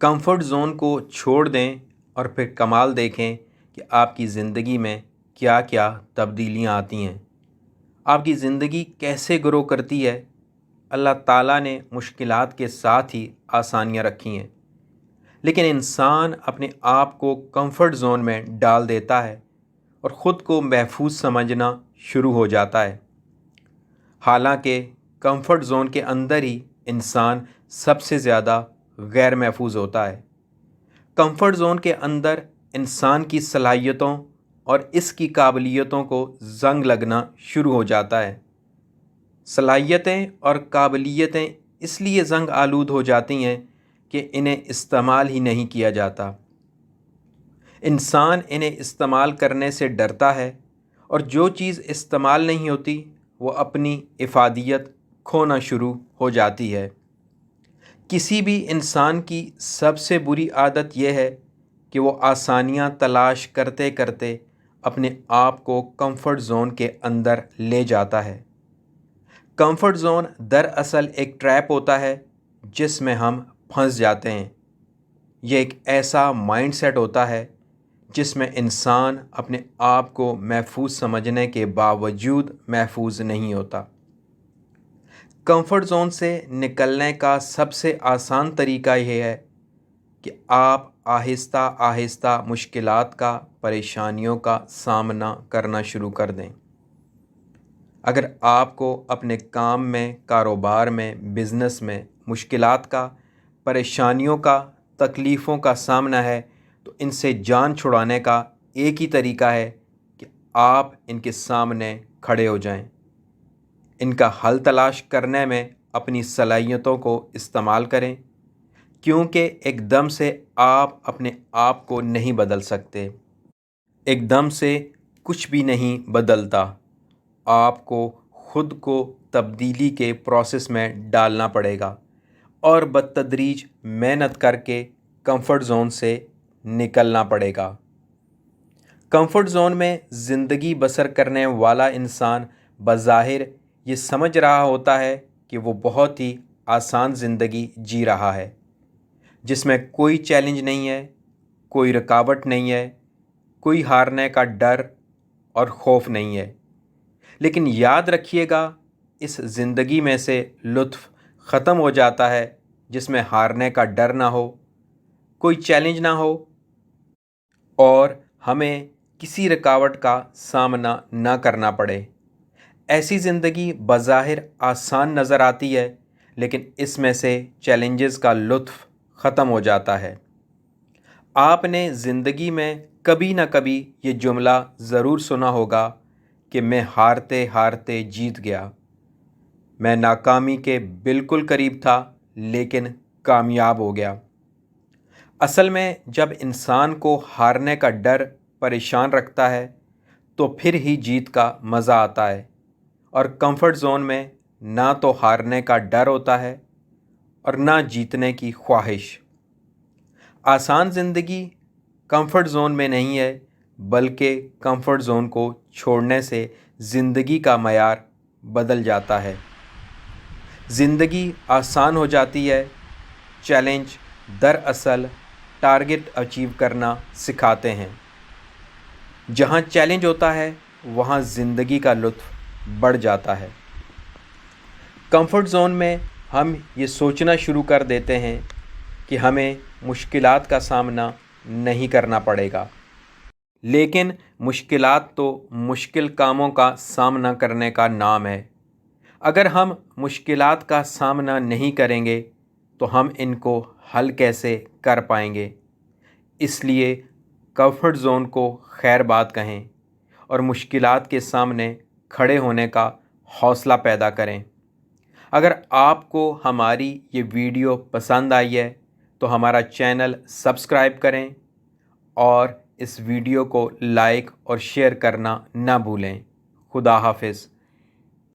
Comfort zone को छोड़ दें और फिर कमाल देखें कि आपकी ज़िंदगी में क्या क्या तब्दीलियां आती हैं। आपकी ज़िंदगी कैसे ग्रो करती है। अल्लाह ताला ने मुश्किलात के साथ ही आसानियां रखी हैं, लेकिन इंसान अपने आप को कंफर्ट ज़ोन में डाल देता है और ख़ुद को महफूज समझना शुरू हो जाता है। हालांकि कंफर्ट ज़ोन के अंदर ही इंसान सबसे ज़्यादा गैर महफूज होता है। कंफर्ट ज़ोन के अंदर इंसान की सलाहियतों और इसकी काबिलियतों को जंग लगना शुरू हो जाता है। सलाहियतें और काबिलियतें इसलिए जंग आलूद हो जाती हैं कि इन्हें इस्तेमाल ही नहीं किया जाता। इंसान इन्हें इस्तेमाल करने से डरता है और जो चीज़ इस्तेमाल नहीं होती वो अपनी इफ़ादियत खोना शुरू हो जाती है। किसी भी इंसान की सबसे बुरी आदत यह है कि वो आसानियाँ तलाश करते करते अपने आप को कंफर्ट ज़ोन के अंदर ले जाता है। कंफर्ट ज़ोन दरअसल एक ट्रैप होता है जिसमें हम फंस जाते हैं। यह एक ऐसा माइंडसेट होता है जिसमें इंसान अपने आप को महफूज समझने के बावजूद महफूज नहीं होता। कंफर्ट ज़ोन से निकलने का सबसे आसान तरीका यह है कि आप आहिस्ता आहिस्ता मुश्किलात का, परेशानियों का सामना करना शुरू कर दें। अगर आपको अपने काम में, कारोबार में, बिज़नेस में मुश्किलात का, परेशानियों का, तकलीफ़ों का सामना है तो इनसे जान छुड़ाने का एक ही तरीका है कि आप इनके सामने खड़े हो जाएं। इनका हल तलाश करने में अपनी सलाहियतों को इस्तेमाल करें, क्योंकि एकदम से आप अपने आप को नहीं बदल सकते। एकदम से कुछ भी नहीं बदलता। आपको ख़ुद को तब्दीली के प्रोसेस में डालना पड़ेगा और बतदरीज मेहनत करके कंफर्ट ज़ोन से निकलना पड़ेगा। कंफर्ट ज़ोन में ज़िंदगी बसर करने वाला इंसान बज़ाहिर ये समझ रहा होता है कि वो बहुत ही आसान ज़िंदगी जी रहा है, जिसमें कोई चैलेंज नहीं है, कोई रुकावट नहीं है, कोई हारने का डर और खौफ नहीं है। लेकिन याद रखिएगा, इस ज़िंदगी में से लुत्फ़ ख़त्म हो जाता है जिसमें हारने का डर ना हो, कोई चैलेंज ना हो और हमें किसी रुकावट का सामना ना करना पड़े। ऐसी ज़िंदगी बज़ाहिर आसान नज़र आती है, लेकिन इसमें से चैलेंजेस का लुत्फ़ ख़त्म हो जाता है। आपने ज़िंदगी में कभी ना कभी ये जुमला ज़रूर सुना होगा कि मैं हारते हारते जीत गया। मैं नाकामी के बिल्कुल करीब था लेकिन कामयाब हो गया। असल में जब इंसान को हारने का डर परेशान रखता है तो फिर ही जीत का मज़ा आता है। और कंफर्ट ज़ोन में ना तो हारने का डर होता है और ना जीतने की ख्वाहिश। आसान ज़िंदगी कंफर्ट ज़ोन में नहीं है, बल्कि कंफर्ट ज़ोन को छोड़ने से ज़िंदगी का मयार बदल जाता है। ज़िंदगी आसान हो जाती है। चैलेंज दरअसल टारगेट अचीव करना सिखाते हैं। जहाँ चैलेंज होता है वहाँ ज़िंदगी का लुत्फ़ बढ़ जाता है। कंफर्ट ज़ोन में हम ये सोचना शुरू कर देते हैं कि हमें मुश्किलात का सामना नहीं करना पड़ेगा, लेकिन मुश्किलात तो मुश्किल कामों का सामना करने का नाम है। अगर हम मुश्किलात का सामना नहीं करेंगे तो हम इनको हल कैसे कर पाएंगे। इसलिए कंफर्ट ज़ोन को खैर बात कहें और मुश्किलात के सामने खड़े होने का हौसला पैदा करें। अगर आपको हमारी ये वीडियो पसंद आई है तो हमारा चैनल सब्सक्राइब करें और इस वीडियो को लाइक और शेयर करना ना भूलें। खुदा हाफिज़।